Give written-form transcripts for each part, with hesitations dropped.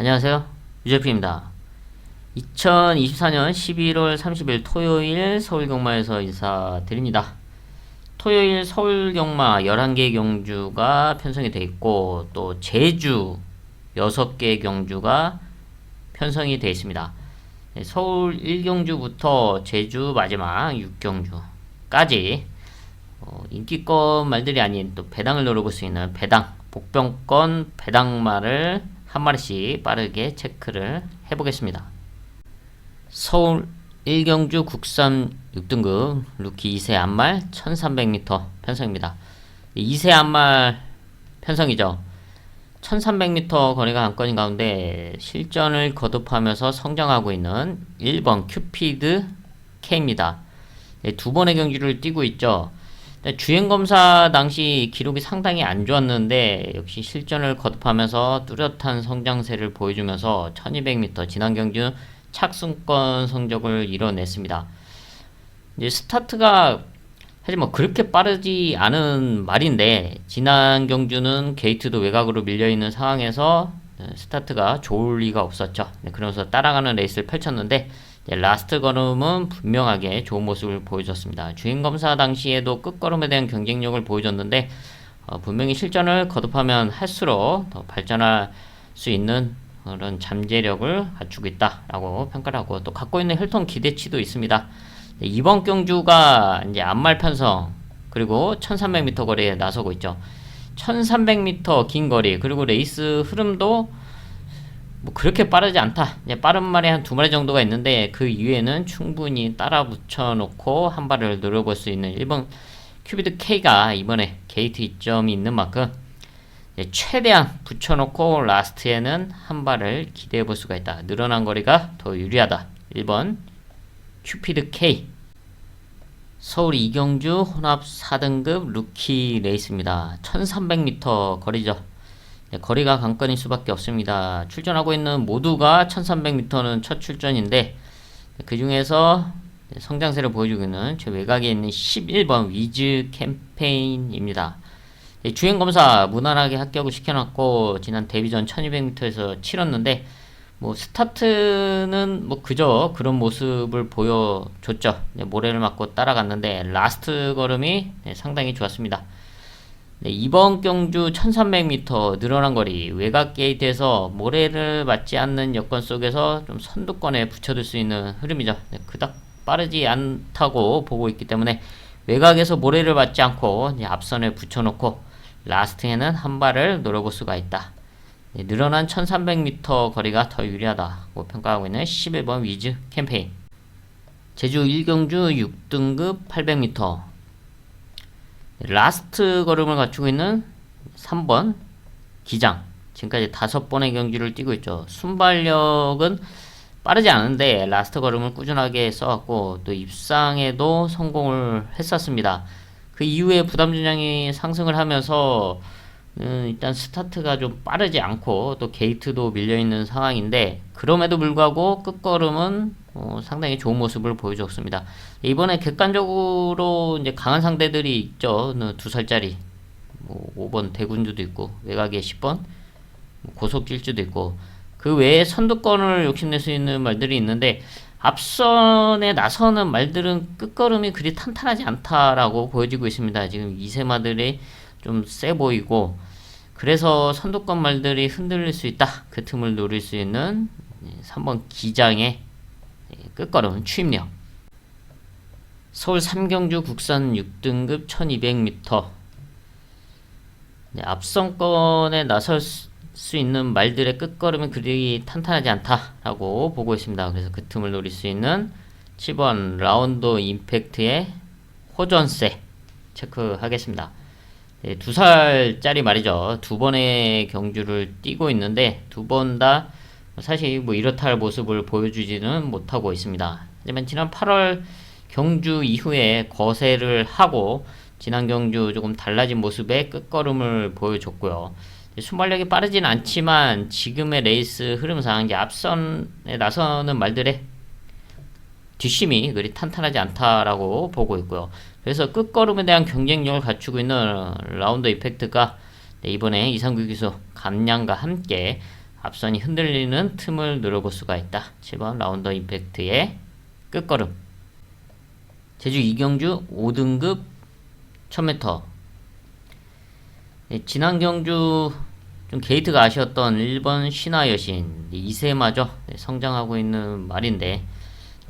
안녕하세요. 유재프입니다. 2024년 11월 30일 토요일 서울경마에서 인사드립니다. 토요일 서울경마 11개 경주가 편성이 되어 있고 또 제주 6개 경주가 편성이 되어 있습니다. 서울 1경주부터 제주 마지막 6경주까지 인기권 말들이 아닌 또 배당을 노려볼 수 있는 배당, 복병권 배당말을 한 마리씩 빠르게 체크를 해보겠습니다. 서울 1경주 국산 6등급 루키 2세 암말 1300m 편성입니다. 2세 암말 편성이죠. 1300m 거리가 관건인 가운데 실전을 거듭하면서 성장하고 있는 1번 큐피드 K입니다. 두 번의 경주를 뛰고 있죠. 주행검사 당시 기록이 상당히 안 좋았는데 역시 실전을 거듭하면서 뚜렷한 성장세를 보여주면서 1200m 지난 경주 착승권 성적을 이뤄냈습니다. 이제 스타트가 사실 뭐 그렇게 빠르지 않은 말인데 지난 경주는 게이트도 외곽으로 밀려있는 상황에서 스타트가 좋을 리가 없었죠. 그러면서 따라가는 레이스를 펼쳤는데 라스트 걸음은 분명하게 좋은 모습을 보여줬습니다. 주행검사 당시에도 끝걸음에 대한 경쟁력을 보여줬는데 분명히 실전을 거듭하면 할수록 더 발전할 수 있는 그런 잠재력을 갖추고 있다라고 평가를 하고 또 갖고 있는 혈통 기대치도 있습니다. 이번 경주가 이제 암말 편성 그리고 1300m 거리에 나서고 있죠. 1300m 긴 거리 그리고 레이스 흐름도 뭐 그렇게 빠르지 않다. 이제 빠른 말이 한 2마리 정도가 있는데 그 이후에는 충분히 따라 붙여놓고 한 발을 노려볼 수 있는 1번 큐비드 K가 이번에 게이트 이점이 있는 만큼 최대한 붙여놓고 라스트에는 한 발을 기대해볼 수가 있다. 늘어난 거리가 더 유리하다. 1번 큐피드 K 서울 2경주 혼합 4등급 루키 레이스입니다. 1300m 거리죠. 거리가 관건일 수밖에 없습니다. 출전하고 있는 모두가 1300m는 첫 출전인데 그 중에서 성장세를 보여주고 있는 제 외곽에 있는 11번 위즈 캠페인입니다. 주행검사 무난하게 합격을 시켜놨고 지난 데뷔전 1200m에서 치렀는데 뭐 스타트는 뭐 그저 그런 모습을 보여줬죠. 모래를 맞고 따라갔는데 라스트 걸음이 상당히 좋았습니다. 이번 경주 1300m 늘어난 거리 외곽 게이트에서 모래를 맞지 않는 여건 속에서 좀 선두권에 붙여둘 수 있는 흐름이죠. 그닥 빠르지 않다고 보고 있기 때문에 외곽에서 모래를 맞지 않고 앞선에 붙여놓고 라스트에는 한 발을 노려볼 수가 있다. 늘어난 1300m 거리가 더 유리하다고 평가하고 있는 11번 위즈 캠페인 제주 1경주 6등급 800m 라스트 걸음을 갖추고 있는 3번 기장 지금까지 5번의 경주를 뛰고 있죠. 순발력은 빠르지 않은데 라스트 걸음을 꾸준하게 써왔고 또 입상에도 성공을 했었습니다. 그 이후에 부담준량이 상승을 하면서 일단 스타트가 좀 빠르지 않고 또 게이트도 밀려있는 상황인데 그럼에도 불구하고 끝걸음은 상당히 좋은 모습을 보여줬습니다. 이번에 객관적으로 이제 강한 상대들이 있죠. 2살짜리 뭐 5번 대군주도 있고 외곽에 10번 고속질주도 있고 그 외에 선두권을 욕심낼 수 있는 말들이 있는데 앞선에 나서는 말들은 끝걸음이 그리 탄탄하지 않다라고 보여지고 있습니다. 지금 2세마들이 좀 세 보이고 그래서 선두권 말들이 흔들릴 수 있다. 그 틈을 노릴 수 있는 3번 기장의 끝걸음 추임력 서울 3경주 국산 6등급 1200m 앞선권에 나설 수 있는 말들의 끝걸음이 그리 탄탄하지 않다라고 보고 있습니다. 그래서 그 틈을 노릴 수 있는 7번 라운드 임팩트의 호전세 체크하겠습니다. 2살짜리 말이죠. 2번의 경주를 뛰고 있는데 2번 다 사실 뭐 이렇다 할 모습을 보여주지는 못하고 있습니다. 하지만 지난 8월 경주 이후에 거세를 하고 지난 경주 조금 달라진 모습의 끝걸음을 보여줬고요. 순발력이 빠르진 않지만 지금의 레이스 흐름상 이제 앞선에 나서는 말들의 뒷심이 그리 탄탄하지 않다라고 보고 있고요. 그래서 끝걸음에 대한 경쟁력을 갖추고 있는 라운드 이펙트가 이번에 이상규 기수 감량과 함께 앞선이 흔들리는 틈을 노려볼 수가 있다. 7번 라운더 임팩트의 끝걸음. 제주 이경주 5등급 1000m. 지난 경주 좀 게이트가 아쉬웠던 1번 신화 여신 이세마저 성장하고 있는 말인데,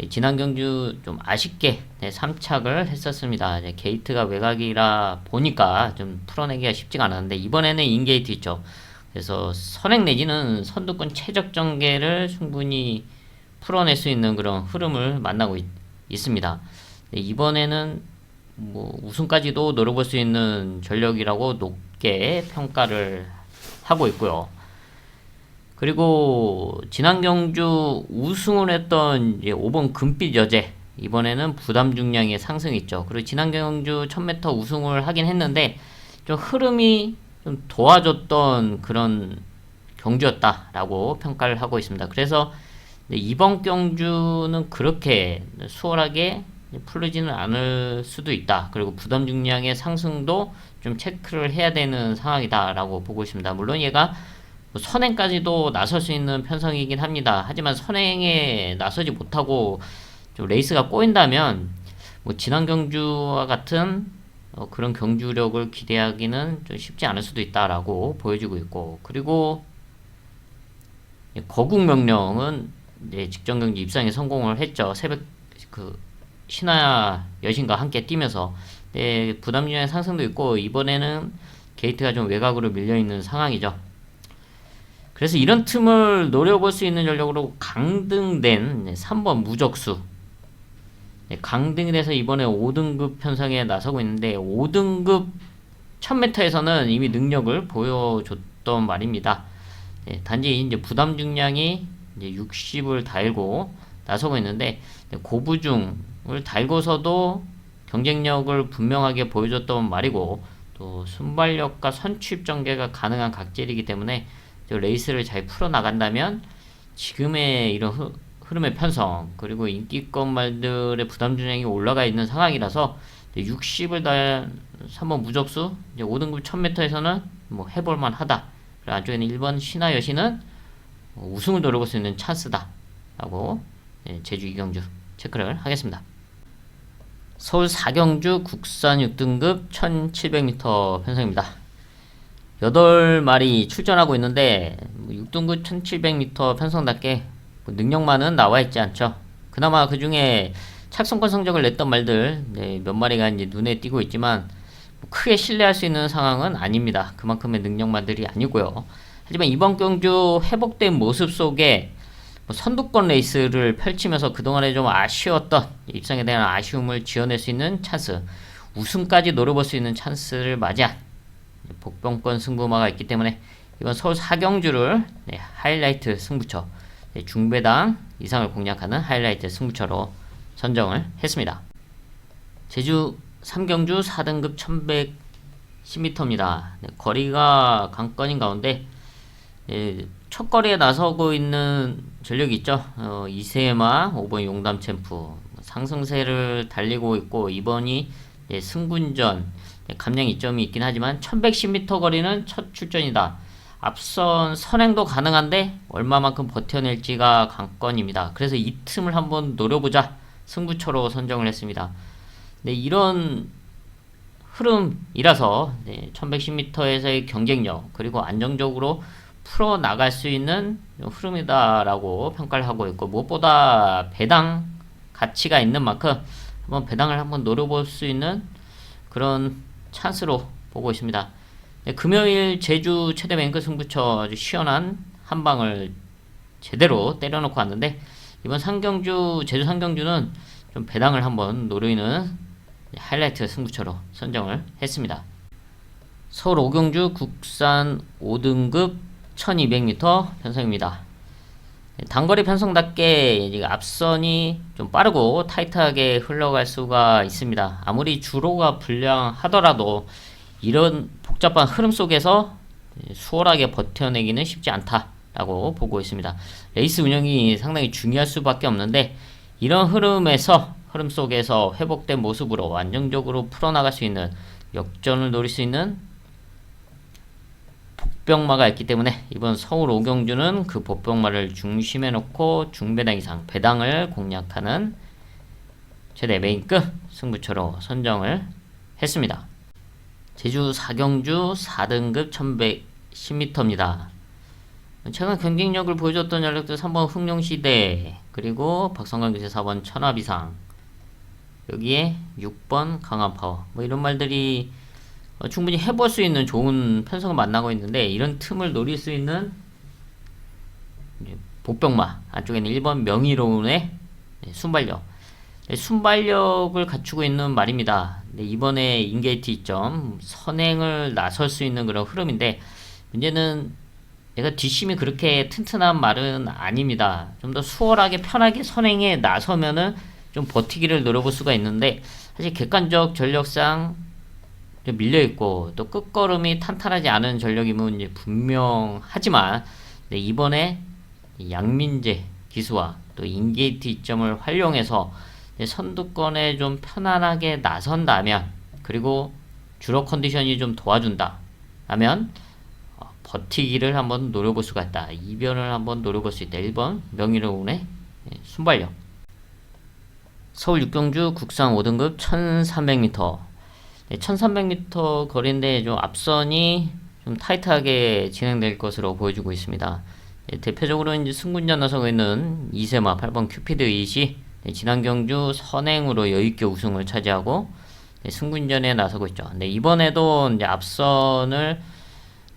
지난 경주 좀 아쉽게 3착을 했었습니다. 게이트가 외곽이라 보니까 좀 풀어내기가 쉽지가 않았는데, 이번에는 인게이트 있죠. 그래서 선행 내지는 선두권 최적 전개를 충분히 풀어낼 수 있는 그런 흐름을 만나고 있습니다. 이번에는 뭐 우승까지도 노려볼 수 있는 전력이라고 높게 평가를 하고 있고요. 그리고 지난 경주 우승을 했던 이제 5번 금빛 여제, 이번에는 부담 중량의 상승이 있죠. 그리고 지난 경주 1000m 우승을 하긴 했는데 좀 흐름이 좀 도와줬던 그런 경주였다라고 평가를 하고 있습니다. 그래서 이번 경주는 그렇게 수월하게 풀리지는 않을 수도 있다. 그리고 부담 중량의 상승도 좀 체크를 해야 되는 상황이다라고 보고 있습니다. 물론 얘가 선행까지도 나설 수 있는 편성이긴 합니다. 하지만 선행에 나서지 못하고 좀 레이스가 꼬인다면 뭐 지난 경주와 같은 그런 경주력을 기대하기는 좀 쉽지 않을 수도 있다라고 보여지고 있고, 그리고 거국 명령은 이제 직전 경주 입상에 성공을 했죠. 새벽 신화 여신과 함께 뛰면서 부담 중량의 상승도 있고, 이번에는 게이트가 좀 외곽으로 밀려있는 상황이죠. 그래서 이런 틈을 노려볼 수 있는 전력으로 강등된 3번 무적수, 강등이 돼서 이번에 5등급 편성에 나서고 있는데, 5등급 1000m에서는 이미 능력을 보여줬던 말입니다. 단지 이제 부담 중량이 이제 60을 달고 나서고 있는데, 고부중을 달고서도 경쟁력을 분명하게 보여줬던 말이고, 또 순발력과 선취입 전개가 가능한 각질이기 때문에 레이스를 잘 풀어나간다면 지금의 이런 흐름의 편성, 그리고 인기권 말들의 부담 중량이 올라가 있는 상황이라서 60을 달 3번 무적수, 이제 5등급 1000m에서는 뭐 해볼만 하다. 그리고 안쪽에는 1번 신화 여신은 우승을 노려볼 수 있는 찬스다 라고 제주 이경주 체크를 하겠습니다. 서울 4경주 국산 6등급 1700m 편성입니다. 8마리 출전하고 있는데 6등급 1700m 편성답게 능력만은 나와 있지 않죠. 그나마 그 중에 착성권 성적을 냈던 말들 몇 마리가 이제 눈에 띄고 있지만 크게 신뢰할 수 있는 상황은 아닙니다. 그만큼의 능력만들이 아니고요. 하지만 이번 경주 회복된 모습 속에 선두권 레이스를 펼치면서 그동안에 좀 아쉬웠던 입상에 대한 아쉬움을 지어낼 수 있는 찬스, 우승까지 노려볼 수 있는 찬스를 맞이한 복병권 승부마가 있기 때문에 이번 서울 4경주를 하이라이트 승부처, 중배당 이상을 공략하는 하이라이트 승부처로 선정을 했습니다. 제주 3경주 4등급 1110m입니다. 거리가 관건인 가운데 첫 거리에 나서고 있는 전력이 있죠. 이세마 5번 용담 챔프 상승세를 달리고 있고, 이번이 승군전 감량 이점이 있긴 하지만 1110m 거리는 첫 출전이다. 앞선 선행도 가능한데 얼마만큼 버텨낼지가 관건입니다. 그래서 이 틈을 한번 노려보자 승부처로 선정을 했습니다. 이런 흐름이라서 1110m에서의 경쟁력, 그리고 안정적으로 풀어나갈 수 있는 흐름이다라고 평가를 하고 있고, 무엇보다 배당 가치가 있는 만큼 한번 배당을 한번 노려볼 수 있는 그런 찬스로 보고 있습니다. 금요일 제주 최대 뱅크 승부처 아주 시원한 한 방을 제대로 때려놓고 왔는데, 이번 제주 상경주는 좀 배당을 한번 노리는 하이라이트 승부처로 선정을 했습니다. 서울 5경주 국산 5등급 1200m 편성입니다. 단거리 편성답게 앞선이 좀 빠르고 타이트하게 흘러갈 수가 있습니다. 아무리 주로가 불량하더라도 이런 복잡한 흐름 속에서 수월하게 버텨내기는 쉽지 않다라고 보고 있습니다. 레이스 운영이 상당히 중요할 수밖에 없는데, 이런 흐름 속에서 회복된 모습으로 안정적으로 풀어나갈 수 있는, 역전을 노릴 수 있는 복병마가 있기 때문에 이번 서울 오경주는 그 복병마를 중심에 놓고 중배당 이상 배당을 공략하는 최대 메인급 승부처로 선정을 했습니다. 제주 사경주 4등급 1110m입니다. 최근 경쟁력을 보여줬던 전력들 3번 흥룡시대, 그리고 박성광 교세 4번 천하비상, 여기에 6번 강한파워, 뭐 이런 말들이 충분히 해볼 수 있는 좋은 편성을 만나고 있는데, 이런 틈을 노릴 수 있는 복병마 안쪽에는 1번 명의로운의 순발력, 순발력을 갖추고 있는 말입니다. 이번에 인게이트 이점 선행을 나설 수 있는 그런 흐름인데, 문제는 얘가 뒷심이 그렇게 튼튼한 말은 아닙니다. 좀 더 수월하게 편하게 선행에 나서면은 좀 버티기를 노려볼 수가 있는데, 사실 객관적 전력상 좀 밀려있고 또 끝걸음이 탄탄하지 않은 전력이면 이제 분명하지만, 이번에 양민재 기수와 또 인게이트 이점을 활용해서 선두권에 좀 편안하게 나선다면, 그리고 주력 컨디션이 좀 도와준다 하면 버티기를 한번 노려볼 수가 있다. 이변을 한번 노려볼 수 있다. 1번 명의로운의 순발력. 서울 육경주 국산 5등급 1300m. 1300m 거리인데 좀 앞선이 좀 타이트하게 진행될 것으로 보여주고 있습니다. 대표적으로 이제 승군전 나서고 있는 이세마 8번 큐피드 이시 지난 경주 선행으로 여유있게 우승을 차지하고 승군전에 나서고 있죠. 근데 이번에도 이제 앞선을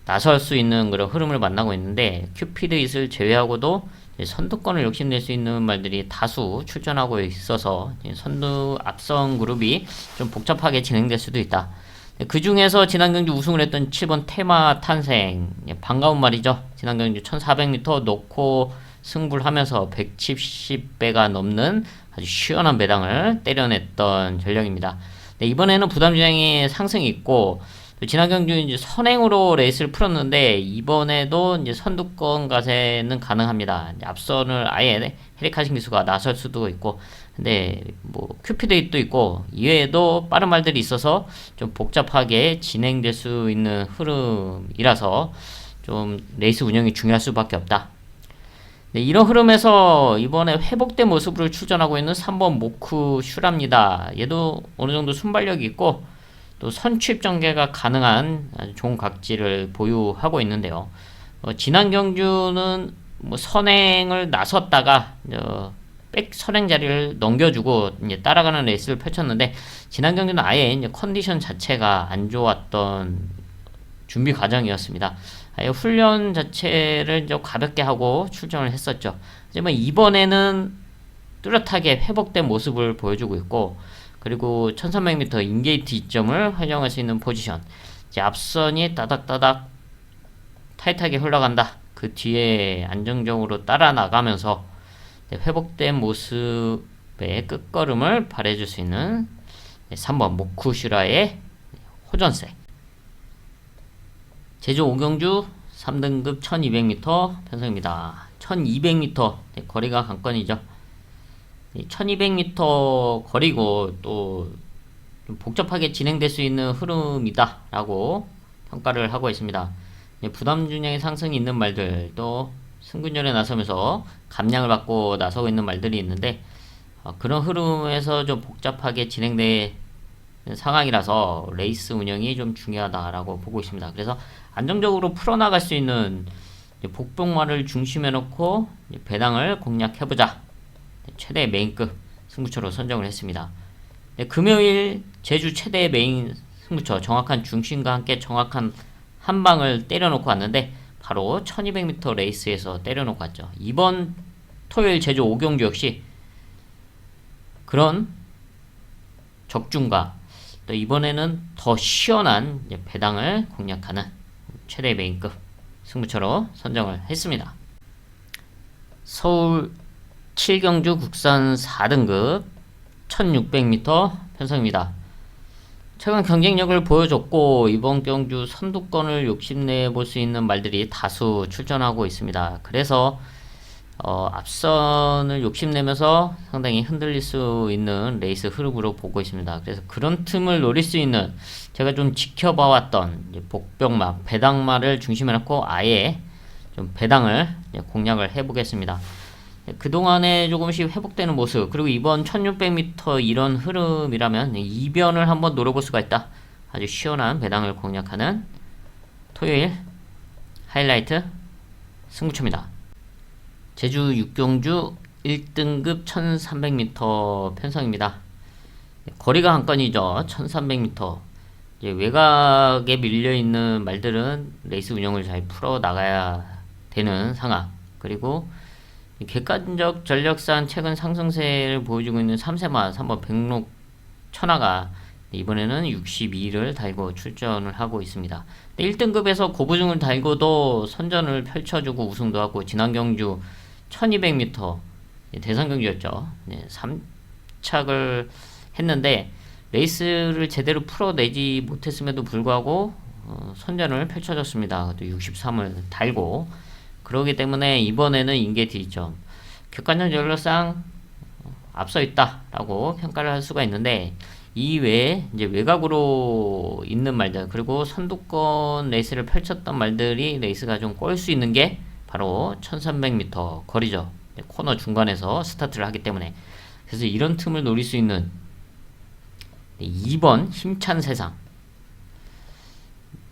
나설 수 있는 그런 흐름을 만나고 있는데, 큐피드 이스를 제외하고도 선두권을 욕심낼 수 있는 말들이 다수 출전하고 있어서 선두 앞선 그룹이 좀 복잡하게 진행될 수도 있다. 그 중에서 지난 경주 우승을 했던 7번 테마 탄생, 반가운 말이죠. 지난 경주 1400m 놓고 승부를 하면서 170배가 넘는 아주 시원한 배당을 때려냈던 전력입니다. 이번에는 부담 주장의 상승이 있고, 지난 경주 이제 선행으로 레이스를 풀었는데, 이번에도 이제 선두권 가세는 가능합니다. 앞선을 아예 헤리카신 기수가 나설 수도 있고, 근데 뭐 큐피드도 있고 이외에도 빠른 말들이 있어서 좀 복잡하게 진행될 수 있는 흐름이라서 좀 레이스 운영이 중요할 수밖에 없다. 이런 흐름에서 이번에 회복된 모습으로 출전하고 있는 3번 모쿠 슈랍니다. 얘도 어느 정도 순발력이 있고 또 선취입 전개가 가능한 아주 좋은 각질을 보유하고 있는데요. 지난 경주는 뭐 선행을 나섰다가 백 선행 자리를 넘겨주고 이제 따라가는 레이스를 펼쳤는데, 지난 경주는 아예 이제 컨디션 자체가 안 좋았던 준비 과정이었습니다. 아예 훈련 자체를 좀 가볍게 하고 출전을 했었죠. 하지만 이번에는 뚜렷하게 회복된 모습을 보여주고 있고, 그리고 1300m 인게이트 이점을 활용할 수 있는 포지션, 이제 앞선이 따닥따닥 타이트하게 흘러간다. 그 뒤에 안정적으로 따라 나가면서 회복된 모습의 끝걸음을 발해줄 수 있는 3번 모쿠슈라의 호전세. 제주 오경주 3등급 1200m 편성입니다. 1200m 거리가 관건이죠. 1200m 거리고 또 좀 복잡하게 진행될 수 있는 흐름이다 라고 평가를 하고 있습니다. 부담 중량의 상승이 있는 말들, 또 승군전에 나서면서 감량을 받고 나서고 있는 말들이 있는데, 그런 흐름에서 좀 복잡하게 진행되는 상황이라서 레이스 운영이 좀 중요하다라고 보고 있습니다. 그래서 안정적으로 풀어나갈 수 있는 복병마를 중심에 놓고 배당을 공략해보자, 최대 메인급 승부처로 선정을 했습니다. 금요일 제주 최대 메인 승부처, 정확한 중심과 함께 정확한 한 방을 때려놓고 왔는데, 바로 1200m 레이스에서 때려놓고 왔죠. 이번 토요일 제주 오경주 역시 그런 적중과 또 이번에는 더 시원한 배당을 공략하는 최대 메인급 승부처로 선정을 했습니다. 서울 7경주 국산 4등급 1600m 편성입니다. 최근 경쟁력을 보여줬고 이번 경주 선두권을 욕심내 볼 수 있는 말들이 다수 출전하고 있습니다. 그래서 앞선을 욕심내면서 상당히 흔들릴 수 있는 레이스 흐름으로 보고 있습니다. 그래서 그런 틈을 노릴 수 있는 제가 좀 지켜봐왔던 복병막, 배당마를 중심에 놓고 아예 좀 배당을 공략을 해보겠습니다. 그동안에 조금씩 회복되는 모습, 그리고 이번 1600m 이런 흐름이라면 이변을 한번 노려볼 수가 있다. 아주 시원한 배당을 공략하는 토요일 하이라이트 승부처입니다. 제주 육경주 1등급 1300m 편성입니다. 거리가 한 건이죠. 1300m. 외곽에 밀려있는 말들은 레이스 운영을 잘 풀어 나가야 되는 상황. 그리고 객관적 전력상 최근 상승세를 보여주고 있는 3세마 3번 백록 천하가 이번에는 62를 달고 출전을 하고 있습니다. 1등급에서 고부중을 달고도 선전을 펼쳐주고 우승도 하고 지난 경주 1200m 대선 경주였죠. 3착을 했는데 레이스를 제대로 풀어내지 못했음에도 불구하고 선전을 펼쳐줬습니다. 또 63을 달고 그러기 때문에 이번에는 인계 D점 객관적 전력상 앞서 있다라고 평가를 할 수가 있는데 이 외에 이제 외곽으로 있는 말들 그리고 선두권 레이스를 펼쳤던 말들이 레이스가 좀 꼬일 수 있는 게 바로 1300m 거리죠. 코너 중간에서 스타트를 하기 때문에 그래서 이런 틈을 노릴 수 있는 2번 힘찬 세상.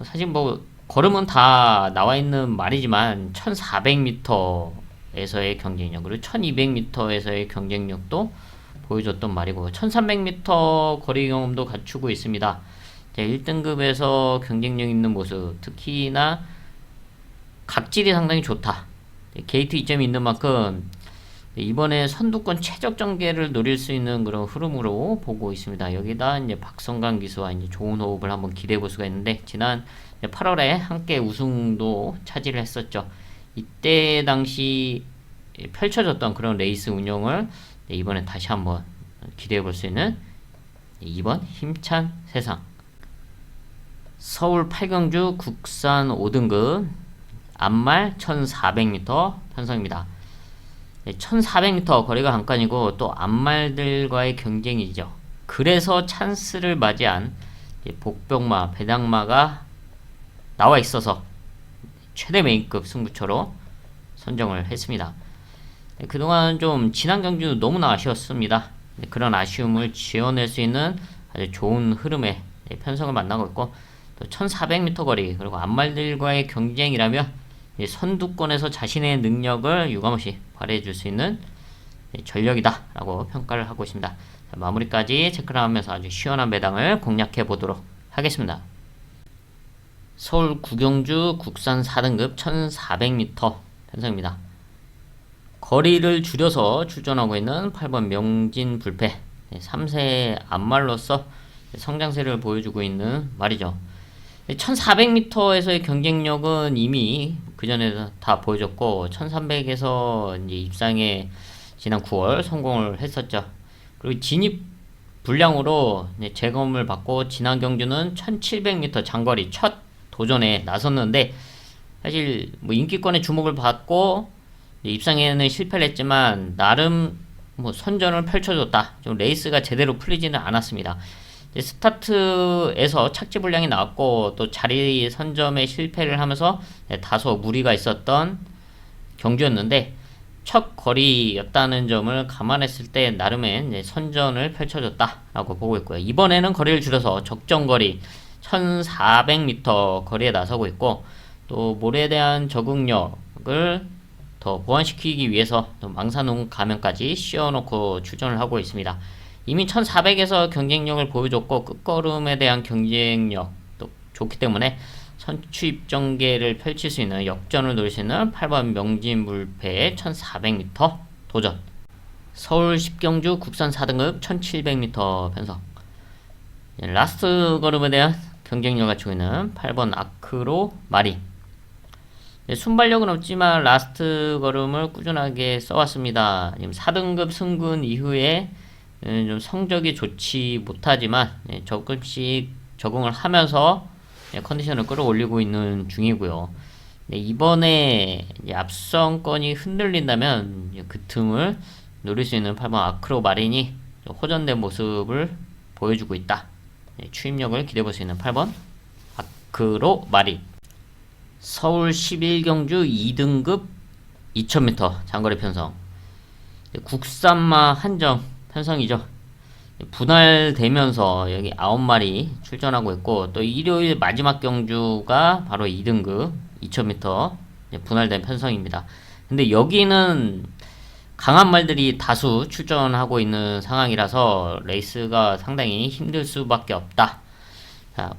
사실 뭐 걸음은 다 나와 있는 말이지만 1400m에서의 경쟁력 그리고 1200m에서의 경쟁력도 보여줬던 말이고 1300m 거리 경험도 갖추고 있습니다. 1등급에서 경쟁력 있는 모습 특히나 각질이 상당히 좋다. 게이트 이점이 있는 만큼 이번에 선두권 최적 전개를 노릴 수 있는 그런 흐름으로 보고 있습니다. 여기다 이제 박성강 기수와 이제 좋은 호흡을 한번 기대해 볼 수가 있는데 지난 8월에 함께 우승도 차지를 했었죠. 이때 당시 펼쳐졌던 그런 레이스 운영을 이번에 다시 한번 기대해 볼 수 있는 2번 힘찬 세상. 서울 8경주 국산 5등급 앞말 1400m 편성입니다. 1400m 거리가 한 칸이고 또 앞말들과의 경쟁이죠. 그래서 찬스를 맞이한 복병마, 배당마가 나와 있어서 최대 메인급 승부처로 선정을 했습니다. 그동안 좀 지난 경주 너무나 아쉬웠습니다. 그런 아쉬움을 지워낼 수 있는 아주 좋은 흐름의 편성을 만나고 있고 또 1400m 거리 그리고 앞말들과의 경쟁이라면 선두권에서 자신의 능력을 유감없이 발휘해 줄 수 있는 전력이다 라고 평가를 하고 있습니다. 자, 마무리까지 체크를 하면서 아주 시원한 배당을 공략해 보도록 하겠습니다. 서울 구경주 국산 4등급 1400m 편성입니다. 거리를 줄여서 출전하고 있는 8번 명진불패 3세 앞말로서 성장세를 보여주고 있는 말이죠. 1400m에서의 경쟁력은 이미 그전에 다 보여줬고 1300에서 이제 입상에 지난 9월 성공을 했었죠. 그리고 진입 불량으로 재검을 받고 지난 경주는 1700m 장거리 첫 도전에 나섰는데 사실 뭐 인기권에 주목을 받고 입상에는 실패를 했지만 나름 뭐 선전을 펼쳐줬다. 좀 레이스가 제대로 풀리지는 않았습니다. 스타트에서 착지 불량이 나왔고 또 자리 선점에 실패를 하면서 다소 무리가 있었던 경주였는데 첫 거리였다는 점을 감안했을 때 나름의 선전을 펼쳐줬다라고 보고 있고요. 이번에는 거리를 줄여서 적정거리 1400m 거리에 나서고 있고 또 모래에 대한 적응력을 더 보완시키기 위해서 또 망사농 가면까지 씌워놓고 출전을 하고 있습니다. 이미 1400에서 경쟁력을 보여줬고 끝걸음에 대한 경쟁력도 좋기 때문에 선취입 전개를 펼칠 수 있는 역전을 노릴 수 있는 8번 명진불패의 1400m 도전. 서울 10경주 국산 4등급 1700m 편성. 라스트 걸음에 대한 경쟁력 갖추고 있는 8번 아크로 마린. 순발력은 없지만 라스트 걸음을 꾸준하게 써왔습니다. 4등급 승군 이후에 좀 성적이 좋지 못하지만 조금씩 적응을 하면서 컨디션을 끌어올리고 있는 중이고요. 네, 이번에 이제 앞선권이 흔들린다면 그 틈을 노릴 수 있는 8번 아크로마린이 호전된 모습을 보여주고 있다. 네, 추임력을 기대해 볼 수 있는 8번 아크로마린. 서울 11경주 2등급 2000m 장거리 편성. 네, 국산마 한정 편성이죠. 분할되면서 여기 9마리 출전하고 있고, 또 일요일 마지막 경주가 바로 2등급 2000m 분할된 편성입니다. 근데 여기는 강한 말들이 다수 출전하고 있는 상황이라서 레이스가 상당히 힘들 수밖에 없다. 자,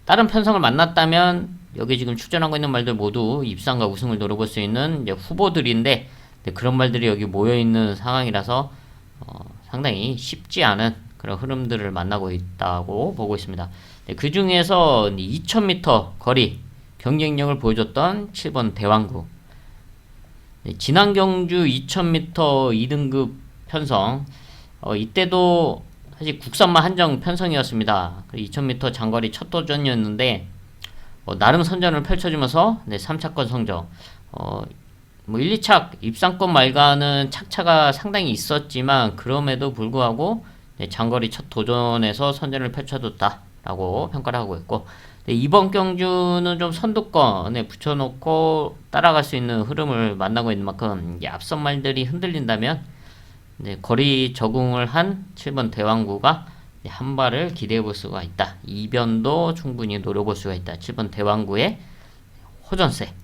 다른 편성을 만났다면 여기 지금 출전하고 있는 말들 모두 입상과 우승을 노려볼 수 있는 이제 후보들인데, 그런 말들이 여기 모여있는 상황이라서 상당히 쉽지 않은 그런 흐름들을 만나고 있다고 보고 있습니다. 그 중에서 2000m 거리 경쟁력을 보여줬던 7번 대왕구. 지난 경주 2000m 2등급 편성, 이때도 사실 국산마 한정 편성이었습니다. 2000m 장거리 첫 도전이었는데 나름 선전을 펼쳐주면서 3차권 성적, 뭐 1, 2착 입상권 말과는 착차가 상당히 있었지만 그럼에도 불구하고 장거리 첫 도전에서 선전을 펼쳐줬다라고 평가를 하고 있고, 이번 경주는 좀 선두권에 붙여놓고 따라갈 수 있는 흐름을 만나고 있는 만큼 앞선 말들이 흔들린다면 거리 적응을 한 7번 대왕구가 한 발을 기대해 볼 수가 있다. 이변도 충분히 노려볼 수가 있다. 7번 대왕구의 호전세.